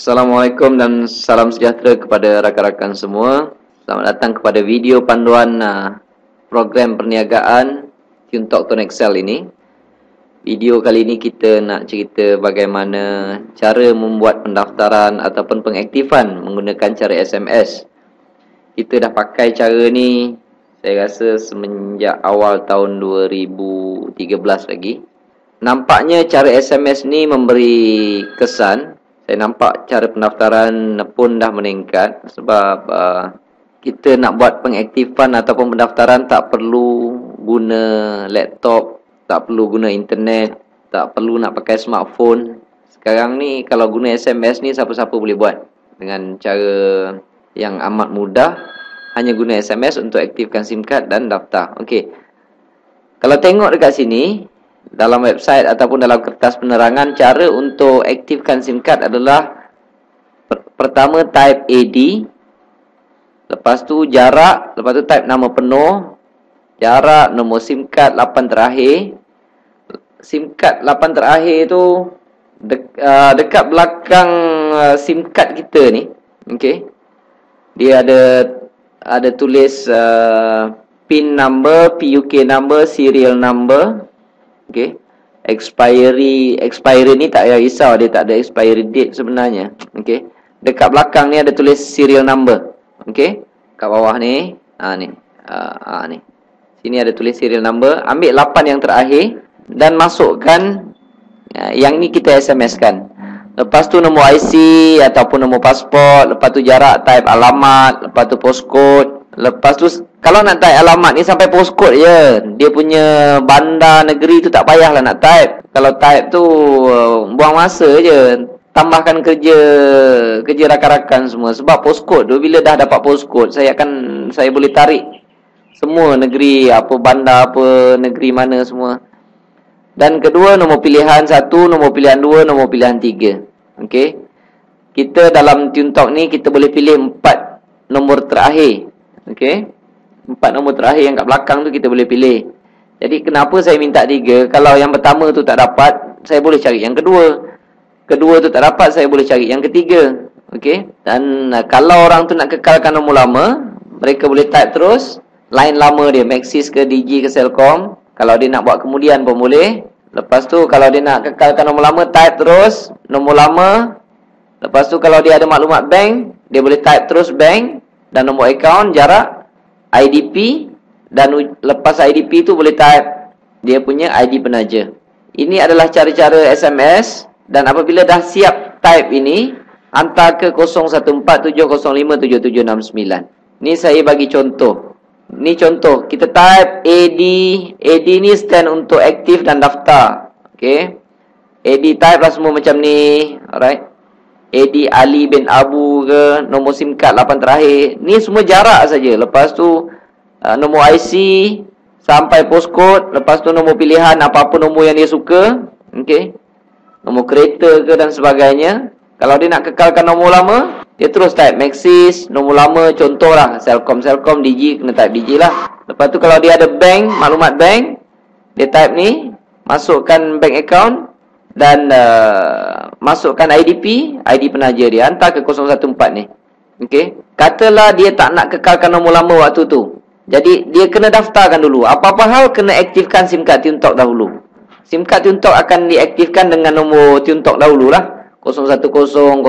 Assalamualaikum dan salam sejahtera kepada rakan-rakan semua. Selamat datang kepada video panduan program perniagaan TuneTalk Tone Excel ini. Video kali ini kita nak cerita bagaimana cara membuat pendaftaran ataupun pengaktifan menggunakan cara SMS. Kita dah pakai cara ni saya rasa semenjak awal tahun 2013 lagi. Nampaknya cara SMS ni memberi kesan. Saya nampak cara pendaftaran pun dah meningkat sebab kita nak buat pengaktifan ataupun pendaftaran tak perlu guna laptop, tak perlu guna internet, tak perlu nak pakai smartphone. Sekarang ni kalau guna SMS ni siapa-siapa boleh buat dengan cara yang amat mudah. Hanya guna SMS untuk aktifkan SIM card dan daftar. Okey. Kalau tengok dekat sini, dalam website ataupun dalam kertas penerangan, cara untuk aktifkan SIM card adalah pertama type AD, lepas tu jarak, lepas tu type nama penuh, jarak, nombor SIM card 8 terakhir. SIM card 8 terakhir tu dekat belakang SIM card kita ni, okey. Dia ada tulis PIN number, PUK number, serial number. Okey. Expiry ni tak payah risau, dia tak ada expiry date sebenarnya. Okey. Dekat belakang ni ada tulis serial number. Okey. Kat bawah ni, ni. Ni. Sini ada tulis serial number. Ambil 8 yang terakhir dan masukkan yang ni kita SMS kan. Lepas tu nombor IC ataupun nombor pasport, lepas tu jarak, type alamat, lepas tu postcode. Lepas tu kalau nak type alamat ni sampai postcode je. Dia punya bandar negeri tu tak payahlah nak type. Kalau type tu buang masa je. Tambahkan kerja rakan-rakan semua. Sebab postcode tu bila dah dapat postcode, saya boleh tarik semua negeri, apa bandar, apa negeri mana semua. Dan kedua, nombor pilihan 1, nombor pilihan 2, nombor pilihan 3. Okey. Kita dalam TuneTalk ni kita boleh pilih 4 nombor terakhir. Okey. 4 nombor terakhir yang kat belakang tu kita boleh pilih. Jadi kenapa saya minta 3? Kalau yang pertama tu tak dapat, saya boleh cari yang kedua. Kedua tu tak dapat, saya boleh cari yang ketiga. Okey. Dan kalau orang tu nak kekalkan nombor lama, mereka boleh type terus line lama dia, Maxis ke Digi ke Celcom. Kalau dia nak buat kemudian pun boleh. Lepas tu kalau dia nak kekalkan nombor lama, type terus nombor lama. Lepas tu kalau dia ada maklumat bank, dia boleh type terus bank dan nombor akaun, jarak, IDP, dan lepas IDP tu boleh type dia punya ID penaja. Ini adalah cara-cara SMS, dan apabila dah siap type ini, hantar ke 0147057769. Ni saya bagi contoh. Ni contoh, kita type AD. AD ni stand untuk aktif dan daftar. Okay. AD type lah semua macam ni. Alright. AD Ali bin Abu ke, nombor SIM card 8 terakhir. Ni semua jarak saja. Lepas tu nombor IC sampai postcode. Lepas tu nombor pilihan, apa-apa nombor yang dia suka. Okay. Nombor kereta ke dan sebagainya. Kalau dia nak kekalkan nombor lama, dia terus type Maxis, nombor lama, contohlah Celcom, Digi, kena type Digi lah. Lepas tu kalau dia ada bank, maklumat bank, dia type ni, masukkan bank account dan masukkan IDP, ID penaja dia, hantar ke 014 ni. Okey. Katalah dia tak nak kekalkan nombor lama waktu tu. Jadi dia kena daftarkan dulu. Apa-apa hal kena aktifkan SIM card TuneTalk dahulu. SIM card TuneTalk akan diaktifkan dengan nombor TuneTalk dahululah. 010, 011.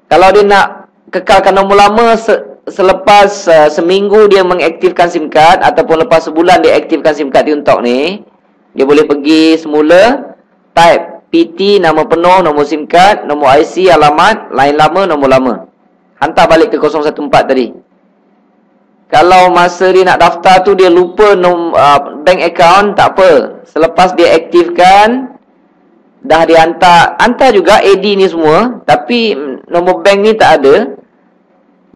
Kalau dia nak kekalkan nombor lama selepas seminggu dia mengaktifkan SIM card ataupun lepas sebulan dia aktifkan SIM card TuneTalk ni, dia boleh pergi semula, type PT, nama penuh, nombor SIM card, nombor IC, alamat, line lama, nombor lama. Hantar balik ke 014 tadi. Kalau masa dia nak daftar tu dia lupa bank account, tak apa. Selepas dia aktifkan, dah hantar juga AD ni semua, tapi nombor bank ni tak ada.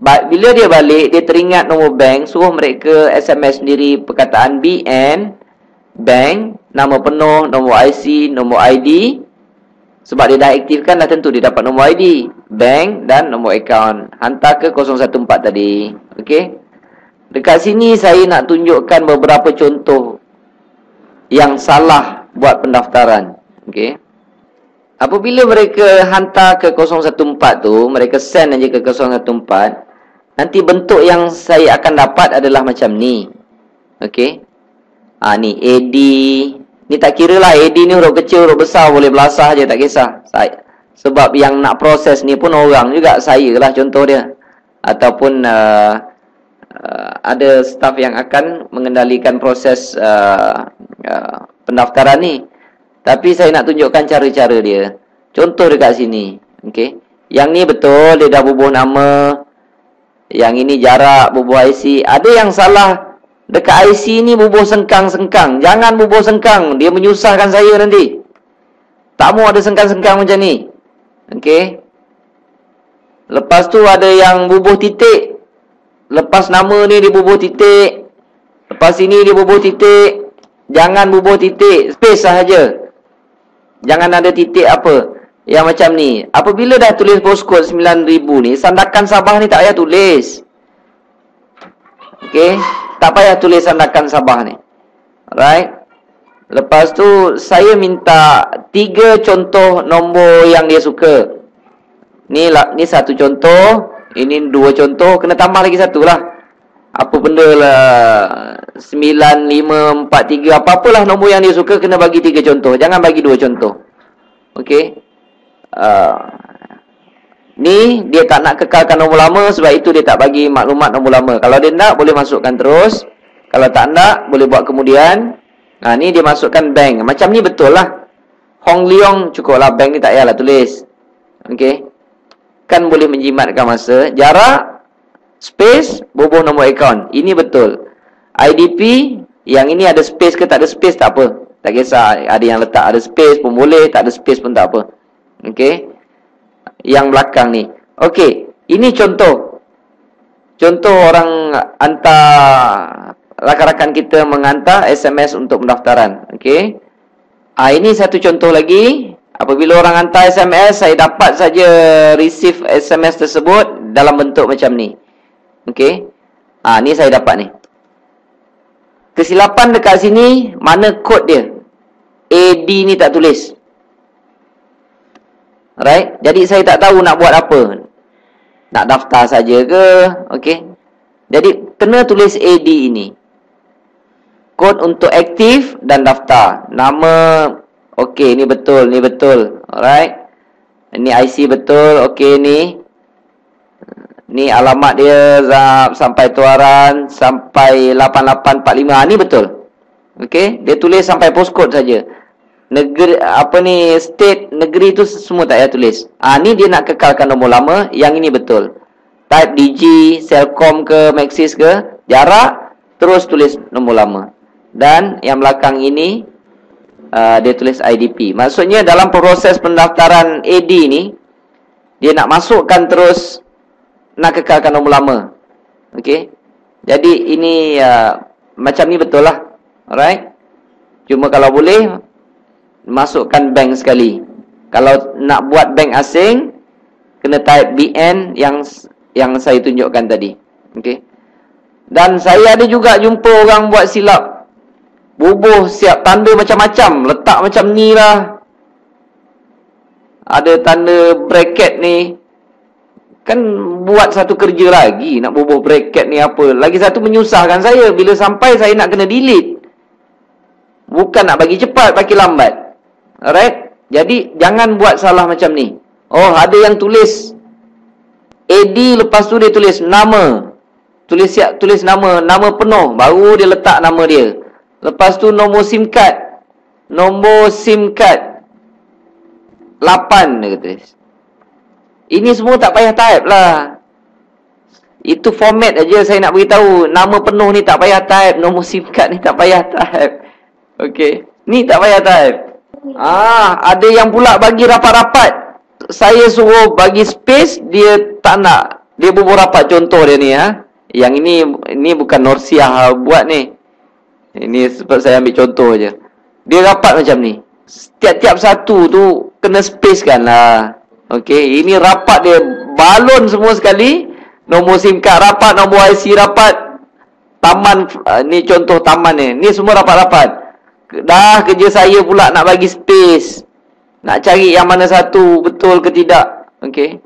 Bila dia balik, dia teringat nombor bank, suruh mereka SMS sendiri perkataan BN, bank, nama penuh, nombor IC, nombor ID. Sebab dia dah aktifkan, dah tentu dia dapat nombor ID, bank dan nombor akaun. Hantar ke 014 tadi. Okey. Dekat sini saya nak tunjukkan beberapa contoh yang salah buat pendaftaran. Okey. Apabila mereka hantar ke 014 tu, mereka send aja ke 014, nanti bentuk yang saya akan dapat adalah macam ni. Okey. Ni AD. Ni tak kira lah AD ni huruf kecil, huruf besar, boleh belasah je, tak kisah. Sebab yang nak proses ni pun orang juga, saya lah contoh dia. Ataupun ada staf yang akan mengendalikan proses pendaftaran ni. Tapi saya nak tunjukkan cara-cara dia. Contoh dekat sini. Okey. Yang ni betul, dia dah bubuh nama. Yang ini jarak, bubuh IC. Ada yang salah. Dekat IC ni bubuh sengkang-sengkang. Jangan bubuh sengkang. Dia menyusahkan saya nanti. Tak mau ada sengkang-sengkang macam ni. Okey. Lepas tu ada yang bubuh titik. Lepas nama ni dia bubuh titik. Lepas ini dia bubuh titik. Jangan bubuh titik. Space sahaja. Jangan ada titik apa. Yang macam ni. Apabila dah tulis postcode 9,000 ni, sandakan Sabah ni tak payah tulis. Okey. Tak payah tulis sandakan Sabah ni. Alright. Lepas tu, saya minta 3 contoh nombor yang dia suka. Ni satu contoh. Ini 2 contoh. Kena tambah lagi satu lah. Apa benda lah. 9543. Apa-apalah nombor yang dia suka, kena bagi 3 contoh. Jangan bagi 2 contoh. Okey. Ni dia tak nak kekalkan nombor lama, sebab itu dia tak bagi maklumat nombor lama. Kalau dia nak, boleh masukkan terus. Kalau tak nak, boleh buat kemudian. Ni dia masukkan bank. Macam ni betul lah. Hong Leong cukup lah. Bank ni tak payahlah tulis. Okey. Kan boleh menjimatkan masa. Jarak, space, bubuh nombor akaun. Ini betul. IDP, yang ini ada space ke tak ada space, tak apa. Tak kisah. Ada yang letak ada space pun boleh, tak ada space pun tak apa. Okey. Yang belakang ni. Okey. Ini contoh. Contoh orang hantar, rakan-rakan kita menghantar SMS untuk pendaftaran. Okey. Ini satu contoh lagi. Apabila orang hantar SMS, saya dapat saja receive SMS tersebut dalam bentuk macam ni. Okey. Ni saya dapat ni. Kesilapan dekat sini, mana kod dia? AD ni tak tulis. Right? Jadi saya tak tahu nak buat apa. Nak daftar saja ke? Okey. Jadi kena tulis AD ini. Kod untuk aktif dan daftar. Nama, okey, ni betul, ni betul. Alright. Ini IC betul. Okey ni. Ni alamat dia sampai Tuaran sampai 8845. Ni betul. Okey, dia tulis sampai postcode saja. Negeri apa ni, state, negeri tu semua tak payah tulis. Ni dia nak kekalkan nombor lama. Yang ini betul. Type Digi, Celcom ke, Maxis ke, jarak, terus tulis nombor lama. Dan yang belakang ini dia tulis IDP. Maksudnya dalam proses pendaftaran AD ni, dia nak masukkan terus, nak kekalkan nombor lama. Okey. Jadi ini macam ni betul lah. Alright. Cuma kalau boleh, masukkan bank sekali. Kalau nak buat bank asing, kena type BN yang saya tunjukkan tadi. Okey. Dan saya ada juga jumpa orang buat silap. Bubuh siap tanda macam-macam, letak macam ni lah. Ada tanda bracket ni. Kan buat satu kerja lagi nak bubuh bracket ni apa. Lagi satu menyusahkan saya. Bila sampai saya nak kena delete. Bukan nak bagi cepat, bagi lambat. Alright. Jadi jangan buat salah macam ni. Oh, ada yang tulis AD, lepas tu dia tulis nama. Tulis nama penuh, baru dia letak nama dia. Lepas tu nombor SIM card. Nombor SIM card 8 dia tulis. Ini semua tak payah type lah. Itu format aja saya nak beritahu. Nama penuh ni tak payah type, nombor SIM card ni tak payah type. Okey. Ni tak payah type. Ada yang pula bagi rapat-rapat. Saya suruh bagi space, dia tak nak. Dia bubuh rapat. Contoh dia ni Yang ini bukan Norsiah buat ni. Ini sebab saya ambil contoh je. Dia rapat macam ni. Tiap-tiap satu tu kena space kan lah. Okey, ini rapat dia balon semua sekali. Nombor SIM card rapat, nombor IC rapat. Taman ni contoh taman ni. Ni semua rapat-rapat. Dah kerja saya pula nak bagi space. Nak cari yang mana satu betul ke tidak. Okey.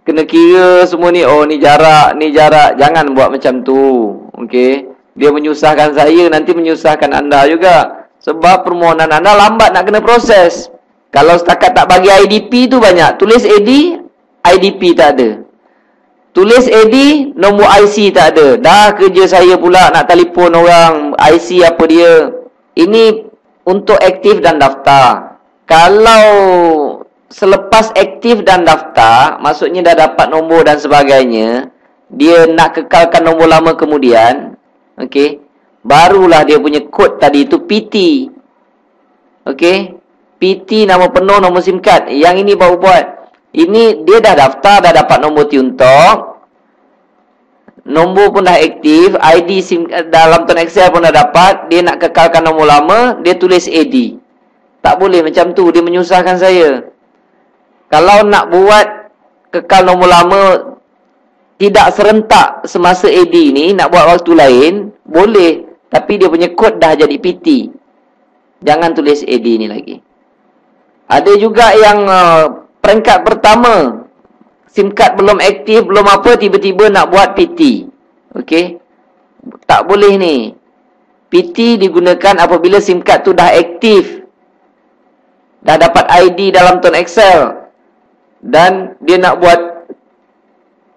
Kena kira semua ni. Oh, ni jarak, ni jarak. Jangan buat macam tu. Okey. Dia menyusahkan saya, nanti menyusahkan anda juga. Sebab permohonan anda lambat nak kena proses. Kalau setakat tak bagi IDP tu banyak. Tulis AD, IDP tak ada. Tulis AD, nombor IC tak ada. Dah kerja saya pula nak telefon orang, IC apa dia. Ini untuk aktif dan daftar. Kalau selepas aktif dan daftar, maksudnya dah dapat nombor dan sebagainya, dia nak kekalkan nombor lama kemudian, okey, barulah dia punya kod tadi itu PT. Okey, PT nama penuh, nombor SIM card. Yang ini baru buat. Ini dia dah daftar, dah dapat nombor Tuntok. Nombor pun dah aktif, ID SIM dalam Tun Excel pun dah dapat. Dia nak kekalkan nombor lama, dia tulis AD. Tak boleh macam tu, dia menyusahkan saya. Kalau nak buat kekal nombor lama tidak serentak semasa AD ni, nak buat waktu lain, boleh. Tapi dia punya kod dah jadi PT. Jangan tulis AD ni lagi. Ada juga yang peringkat pertama, SIM card belum aktif, belum apa, tiba-tiba nak buat PT. Okey. Tak boleh ni. PT digunakan apabila SIM card tu dah aktif. Dah dapat ID dalam Tun Excel. Dan dia nak buat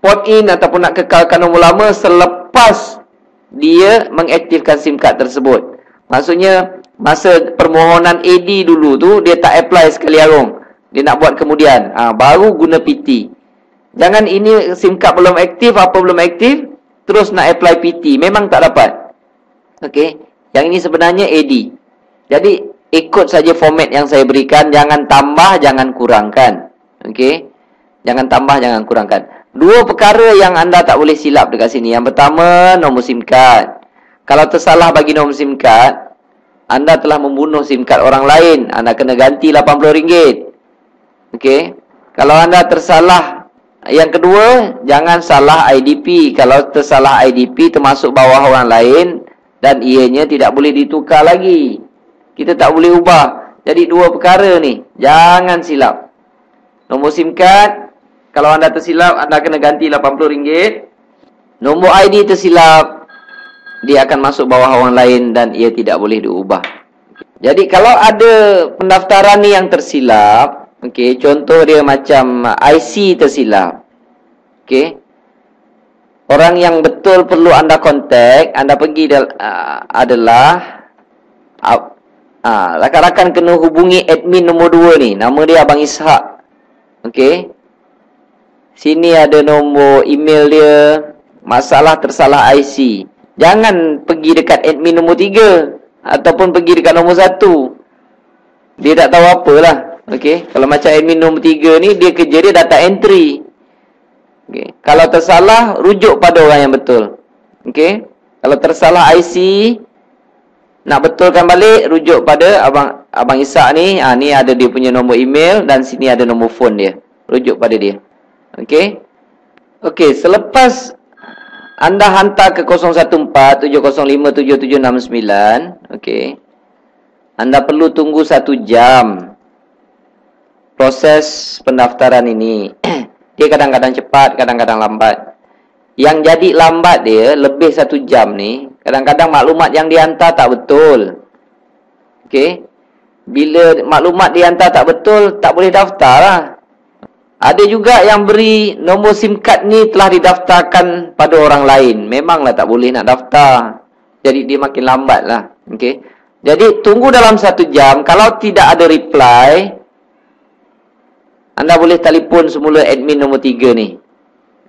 port in ataupun nak kekalkan nombor lama selepas dia mengaktifkan SIM card tersebut. Maksudnya masa permohonan AD dulu tu dia tak apply sekali arung. Dia nak buat kemudian. Baru guna PT. Jangan ini SIM card belum aktif, apa belum aktif, terus nak apply PT. Memang tak dapat. Okey. Yang ini sebenarnya AD. Jadi ikut saja format yang saya berikan, jangan tambah, jangan kurangkan. Okey. Jangan tambah, jangan kurangkan. Dua perkara yang anda tak boleh silap dekat sini. Yang pertama, nombor SIM card. Kalau tersalah bagi nombor SIM card, anda telah membunuh SIM card orang lain. Anda kena ganti RM80. Okey. Kalau anda tersalah, yang kedua, jangan salah IDP. Kalau tersalah IDP termasuk bawah orang lain dan ianya tidak boleh ditukar lagi. Kita tak boleh ubah. Jadi dua perkara ni, jangan silap. Nombor SIM card, kalau anda tersilap, anda kena ganti RM80. Nombor ID tersilap, dia akan masuk bawah orang lain dan ia tidak boleh diubah. Jadi kalau ada pendaftaran ni yang tersilap, okey, contoh dia macam IC tersilap. Okey. Orang yang betul perlu anda kontak, anda pergi adalah rakan-rakan kena hubungi admin nombor 2 ni. Nama dia Abang Ishak. Okey. Sini ada nombor email dia. Masalah tersalah IC. Jangan pergi dekat admin nombor 3 ataupun pergi dekat nombor 1. Dia tak tahu apalah. Okey. Kalau macam admin nombor 3 ni, dia kerja dia data entry. Okey. Kalau tersalah, rujuk pada orang yang betul. Okey. Kalau tersalah IC, nak betulkan balik, rujuk pada Abang Ishak ni. Ni ada dia punya nombor email dan sini ada nombor phone dia. Rujuk pada dia. Okey. Okey, selepas anda hantar ke 014-705-7769, okey. Anda perlu tunggu 1 jam proses pendaftaran ini. Dia kadang-kadang cepat, kadang-kadang lambat. Yang jadi lambat dia, lebih 1 jam ni, kadang-kadang maklumat yang dihantar tak betul. Okey. Bila maklumat dihantar tak betul, tak boleh daftar lah. Ada juga yang beri nombor SIM card ni telah didaftarkan pada orang lain. Memanglah tak boleh nak daftar. Jadi dia makin lambat lah. Okey. Jadi tunggu dalam 1 jam. Kalau tidak ada reply, anda boleh telefon semula admin nombor 3 ni.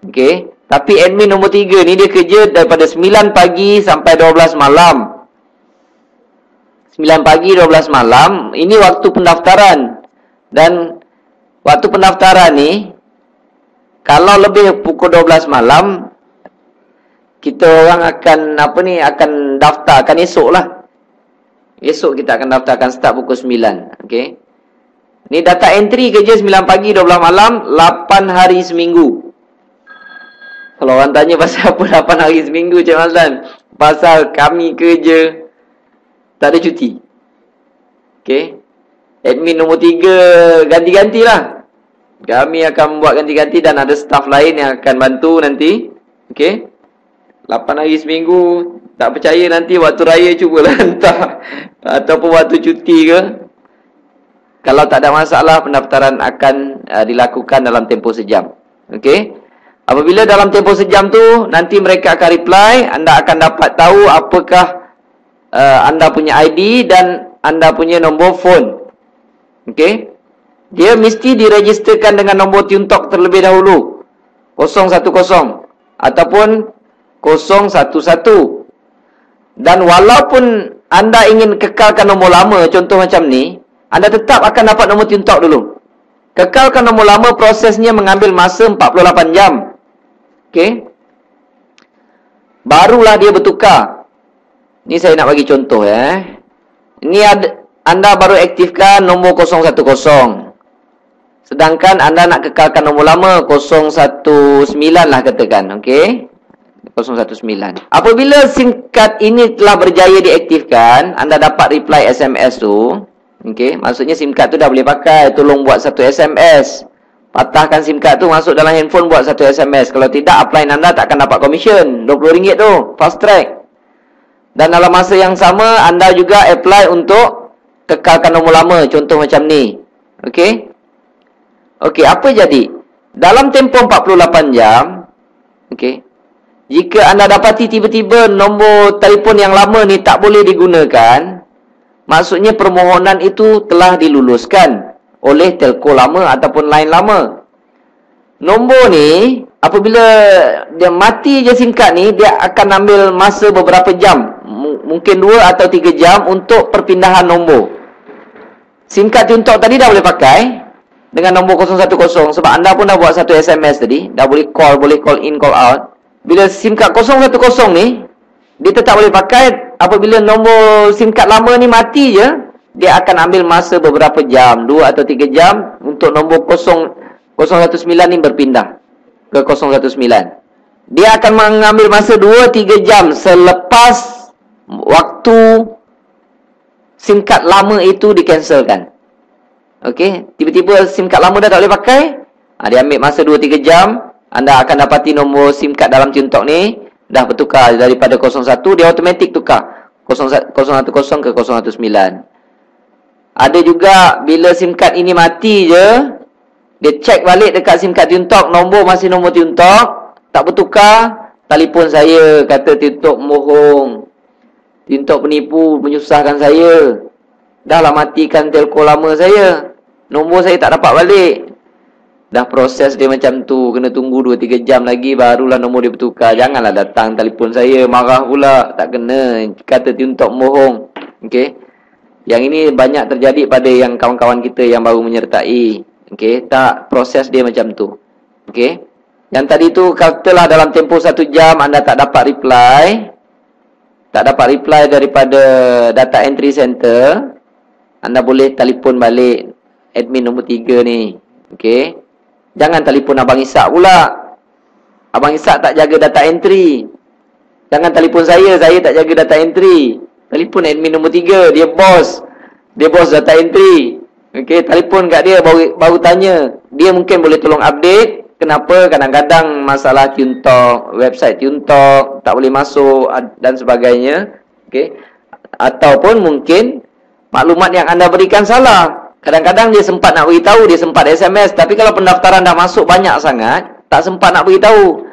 Okey. Tapi admin nombor 3 ni dia kerja daripada 9 pagi sampai 12 malam. 9 pagi, 12 malam. Ini waktu pendaftaran. Dan waktu pendaftaran ni, kalau lebih pukul 12 malam, kita orang akan, akan daftarkan esok lah. Esok kita akan daftarkan start pukul 9. Okey. Ni data entry kerja 9 pagi, 12 malam, 8 hari seminggu. Kalau orang tanya pasal apa 8 hari seminggu, Cik Mazlan, pasal kami kerja tak ada cuti. Okey. Admin nombor 3 ganti-gantilah. Kami akan buat ganti-ganti dan ada staff lain yang akan bantu nanti. Okey. 8 hari seminggu. Tak percaya nanti waktu raya cubalah hantar. Ataupun waktu cuti ke. Kalau tak ada masalah, pendaftaran akan dilakukan dalam tempoh sejam. Okey. Apabila dalam tempoh sejam tu, nanti mereka akan reply. Anda akan dapat tahu apakah anda punya ID dan anda punya nombor phone. Okey. Dia mesti diregisterkan dengan nombor TuneTalk terlebih dahulu. 010 ataupun 011. Dan walaupun anda ingin kekalkan nombor lama, contoh macam ni, anda tetap akan dapat nombor TuneTalk dulu. Kekalkan nombor lama, prosesnya mengambil masa 48 jam. Okey. Barulah dia bertukar. Ni saya nak bagi contoh ya. Ini anda baru aktifkan nombor 010. Sedangkan anda nak kekalkan nombor lama 019 lah katakan. Okey. 019. Apabila SIM card ini telah berjaya diaktifkan, anda dapat reply SMS tu. Okey, maksudnya SIM card tu dah boleh pakai. Tolong buat satu SMS. Patahkan SIM card tu, masuk dalam handphone, buat satu SMS. Kalau tidak, upline anda tak akan dapat komisen. RM20 tu, fast track. Dan dalam masa yang sama, anda juga apply untuk kekalkan nombor lama. Contoh macam ni. Okey. Okey, apa jadi? Dalam tempoh 48 jam, okey, jika anda dapati tiba-tiba nombor telefon yang lama ni tak boleh digunakan, maksudnya permohonan itu telah diluluskan oleh telco lama ataupun line lama. Nombor ni, apabila dia mati je SIM card ni, dia akan ambil masa beberapa jam. Mungkin 2 atau 3 jam untuk perpindahan nombor. SIM card TuneTalk tadi dah boleh pakai dengan nombor 010 sebab anda pun dah buat satu SMS tadi. Dah boleh call in, call out. Bila SIM card 010 ni, dia tetap boleh pakai. Apabila nombor SIM card lama ni mati je, dia akan ambil masa beberapa jam, 2 atau 3 jam untuk nombor 019 ni berpindah ke 019. Dia akan mengambil masa 2-3 jam selepas waktu SIM card lama itu dicancelkan. Okey, tiba-tiba SIM card lama dah tak boleh pakai, dia ambil masa 2-3 jam, anda akan dapati nombor SIM card dalam TuneTalk ni dah bertukar daripada 01, dia automatik tukar 010 ke 019. Ada juga bila SIM card ini mati je, dia check balik dekat SIM card TuneTalk, nombor masih nombor TuneTalk, tak bertukar, telefon saya, kata TuneTalk bohong, TuneTalk penipu, menyusahkan saya. Dah lah matikan telco lama saya, nombor saya tak dapat balik. Dah proses dia macam tu, kena tunggu 2-3 jam lagi barulah nombor dia bertukar. Janganlah datang telefon saya, marah pula, tak kena, kata TuneTalk bohong. Okey. Yang ini banyak terjadi pada yang kawan-kawan kita yang baru menyertai. Okey, tak, proses dia macam tu. Okey. Yang tadi tu katalah dalam tempoh 1 jam anda tak dapat reply. Tak dapat reply daripada data entry center, anda boleh telefon balik admin nombor 3 ni. Okey. Jangan telefon Abang Ishak pula. Abang Ishak tak jaga data entry. Jangan telefon saya tak jaga data entry. Telefon admin nombor 3, dia bos. Dia bos data entry. Okey, telefon kat dia, baru tanya. Dia mungkin boleh tolong update. Kenapa kadang-kadang masalah TuneTalk, website TuneTalk tak boleh masuk dan sebagainya. Okey. Ataupun mungkin maklumat yang anda berikan salah. Kadang-kadang dia sempat nak beritahu, dia sempat SMS, tapi kalau pendaftaran dah masuk banyak sangat, tak sempat nak beritahu.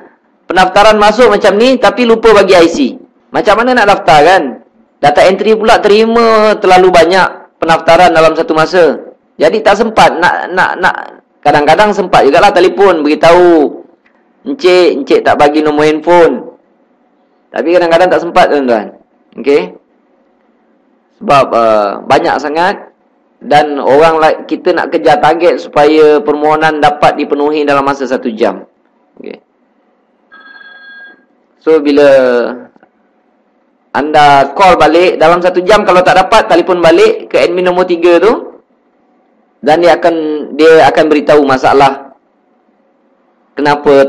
Pendaftaran masuk macam ni tapi lupa bagi IC. Macam mana nak daftar kan? Data entry pula terima terlalu banyak pendaftaran dalam satu masa. Jadi tak sempat nak kadang-kadang sempat jugalah telefon beritahu, Encik tak bagi nombor handphone. Tapi kadang-kadang tak sempat tuan-tuan. Okey. Sebab banyak sangat dan orang kita nak kejar target supaya permohonan dapat dipenuhi dalam masa 1 jam. Okey. So bila anda call balik dalam 1 jam, kalau tak dapat, telefon balik ke admin nombor 3 tu dan dia akan beritahu masalah kenapa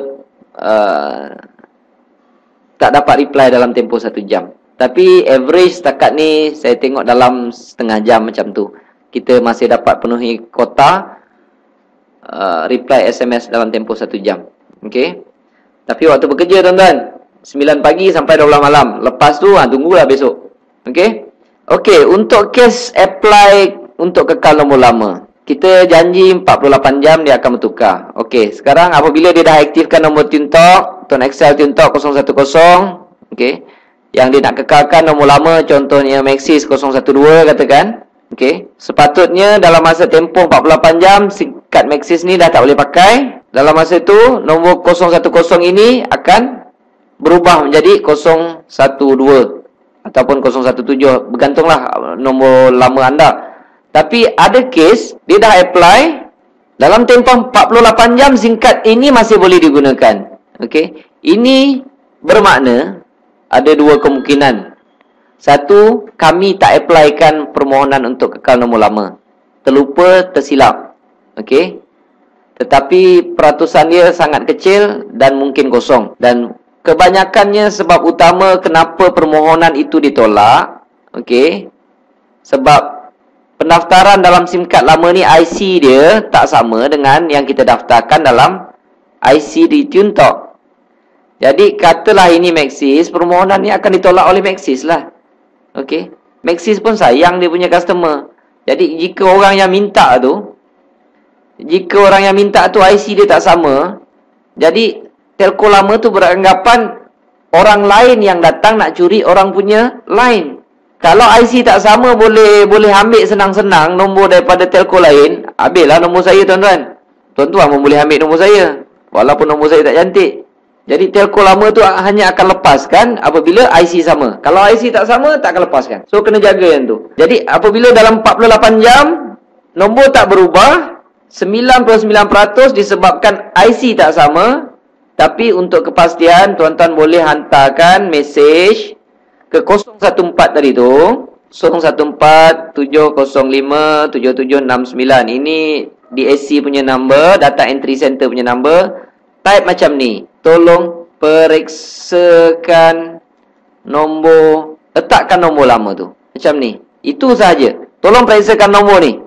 tak dapat reply dalam tempoh 1 jam. Tapi average setakat ni saya tengok dalam setengah jam macam tu. kita masih dapat penuhi kota reply SMS dalam tempoh 1 jam. Okey. Tapi waktu bekerja tuan-tuan, 9 pagi sampai 12 malam. Lepas tu tunggulah besok. Okey. Okey, untuk kes apply untuk kekal nombor lama, kita janji 48 jam dia akan bertukar. Okey, sekarang apabila dia dah aktifkan nombor TuneTalk, TuneXL TuneTalk 010, okey, yang dia nak kekalkan nombor lama, contohnya Maxis 012 katakan, okey, sepatutnya dalam masa tempoh 48 jam kad Maxis ni dah tak boleh pakai. Dalam masa itu nombor 010 ini akan berubah menjadi 012 ataupun 017, bergantunglah nombor lama anda. Tapi ada kes dia dah apply dalam tempoh 48 jam singkat ini masih boleh digunakan. Okey, ini bermakna ada dua kemungkinan. Satu, kami tak applykan permohonan untuk kekal nombor lama, terlupa, tersilap. Okey, tetapi peratusan dia sangat kecil dan mungkin kosong. Dan kebanyakannya sebab utama kenapa permohonan itu ditolak, okey, sebab pendaftaran dalam SIM card lama ni IC dia tak sama dengan yang kita daftarkan dalam IC di TuneTalk. Jadi katalah ini Maxis, permohonan ni akan ditolak oleh Maxis lah. Okey, Maxis pun sayang dia punya customer. Jadi jika orang yang minta tu IC dia tak sama, jadi telco lama tu beranggapan orang lain yang datang nak curi orang punya line. Kalau IC tak sama boleh ambil senang-senang nombor daripada telco lain, habislah nombor saya tuan-tuan. Tuan-tuan pun boleh ambil nombor saya walaupun nombor saya tak cantik. Jadi telco lama tu hanya akan lepaskan apabila IC sama. Kalau IC tak sama tak akan lepaskan. So kena jaga yang tu. Jadi apabila dalam 48 jam nombor tak berubah, 99% disebabkan IC tak sama. Tapi untuk kepastian, tuan-tuan boleh hantarkan mesej ke 014 tadi tu, 014-705-7769. Ini DSC punya number, data entry center punya number. Type macam ni, tolong periksakan nombor, letakkan nombor lama tu. Macam ni, itu sahaja. Tolong periksakan nombor ni.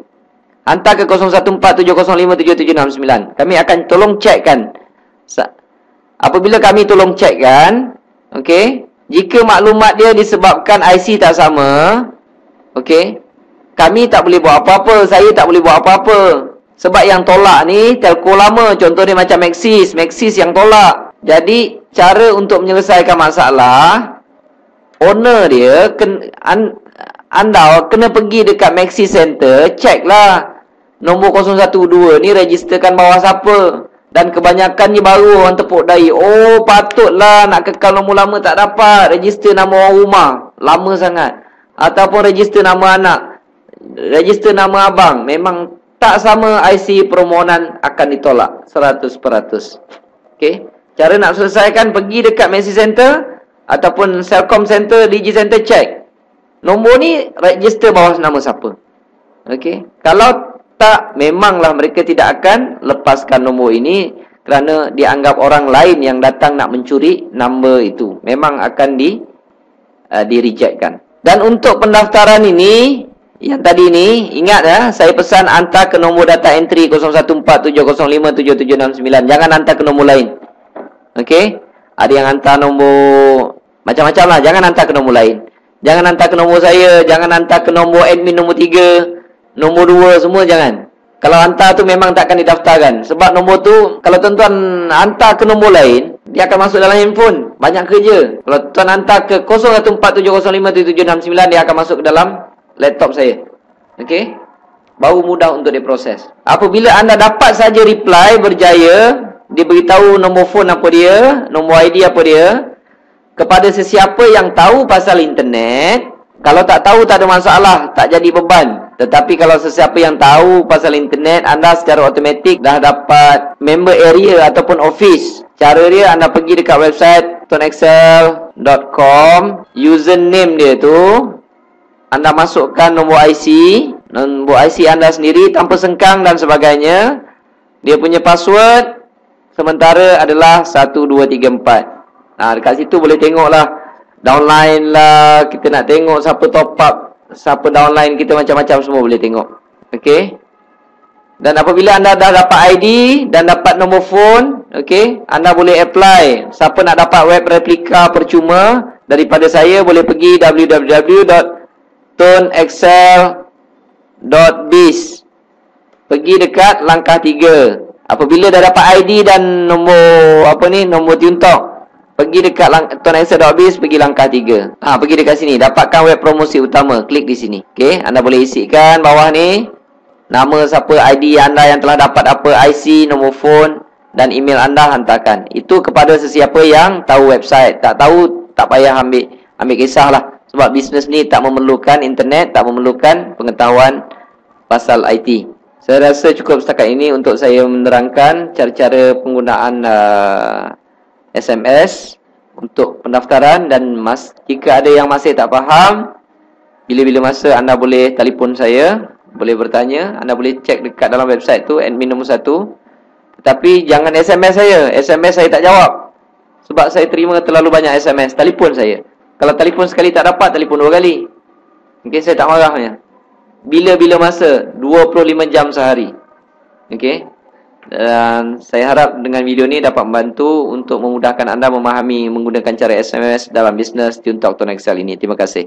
Hantar ke 014-705-7769. Kami akan tolong cekkan. Apabila kami tolong cekkan, okey, jika maklumat dia disebabkan IC tak sama, okey, kami tak boleh buat apa-apa, saya tak boleh buat apa-apa. Sebab yang tolak ni telco lama, contoh dia macam Maxis yang tolak. Jadi cara untuk menyelesaikan masalah, owner dia anda kena pergi dekat Maxis Center, ceklah nombor 012 ni registerkan bawah siapa. Dan kebanyakannya baru orang tepuk dahi. Oh, patutlah nak kekal nombor lama tak dapat. Register nama orang rumah, lama sangat. Ataupun register nama anak, register nama abang. Memang tak sama IC, permohonan akan ditolak 100%. Okey, cara nak selesaikan, pergi dekat Maxis Center ataupun Celcom Center, Digi Center, cek nombor ni register bawah nama siapa. Okey, kalau tak, memanglah mereka tidak akan lepaskan nombor ini kerana dianggap orang lain yang datang nak mencuri nombor itu. Memang akan di-rejectkan. Dan untuk pendaftaran ini, yang tadi ni, ingat ya, saya pesan hantar ke nombor data entry 0147057769. Jangan hantar ke nombor lain. Okey? Ada yang hantar nombor macam-macam lah. Jangan hantar ke nombor lain. Jangan hantar ke nombor saya. Jangan hantar ke nombor admin nombor 3. Nombor 2 semua jangan. Kalau hantar tu memang tak akan didaftarkan. Sebab nombor tu, kalau tuan-tuan hantar ke nombor lain, dia akan masuk dalam handphone. Banyak kerja. Kalau tuan hantar ke 0147057769, dia akan masuk ke dalam laptop saya. Okey? Baru mudah untuk diproses. Apabila anda dapat saja reply berjaya, diberitahu nombor phone apa dia, nombor ID apa dia, kepada sesiapa yang tahu pasal internet. Kalau tak tahu tak ada masalah, tak jadi beban. Tetapi kalau sesiapa yang tahu pasal internet, anda secara automatik dah dapat member area ataupun office. Cara dia, anda pergi dekat website tonexcel.com. Username dia tu, anda masukkan nombor IC anda sendiri tanpa sengkang dan sebagainya. Dia punya password sementara adalah 1234. Dekat situ boleh tengoklah downline lah, kita nak tengok siapa top up, siapa downline kita, macam-macam semua boleh tengok. Okey. Dan apabila anda dah dapat ID dan dapat nombor phone, okey, anda boleh apply. Siapa nak dapat web replika percuma daripada saya, boleh pergi www.toneexcel.biz. Pergi dekat langkah 3. Apabila dah dapat ID dan nombor nombor Tuntok, pergi dekat toneexcel.biz, pergi langkah 3. Pergi dekat sini, dapatkan web promosi utama, klik di sini. Okey, anda boleh isikan bawah ni nama siapa, ID anda yang telah dapat apa, IC, nombor phone dan email anda, hantarkan. Itu kepada sesiapa yang tahu website. Tak tahu, tak payah ambil kisahlah. Sebab bisnes ni tak memerlukan internet, tak memerlukan pengetahuan pasal IT. Saya rasa cukup setakat ini untuk saya menerangkan cara-cara penggunaan SMS untuk pendaftaran. Dan jika ada yang masih tak faham, bila-bila masa anda boleh telefon saya, boleh bertanya. Anda boleh cek dekat dalam website tu, admin nombor 1. Tetapi jangan SMS saya. SMS saya tak jawab, sebab saya terima terlalu banyak SMS. Telefon saya. Kalau telefon sekali tak dapat, telefon 2 kali. Okey, saya tak marahnya. Bila-bila masa, 25 jam sehari. Okey. Dan saya harap dengan video ni dapat membantu untuk memudahkan anda memahami menggunakan cara SMS dalam bisnes Tuntok Tone Excel ini. Terima kasih.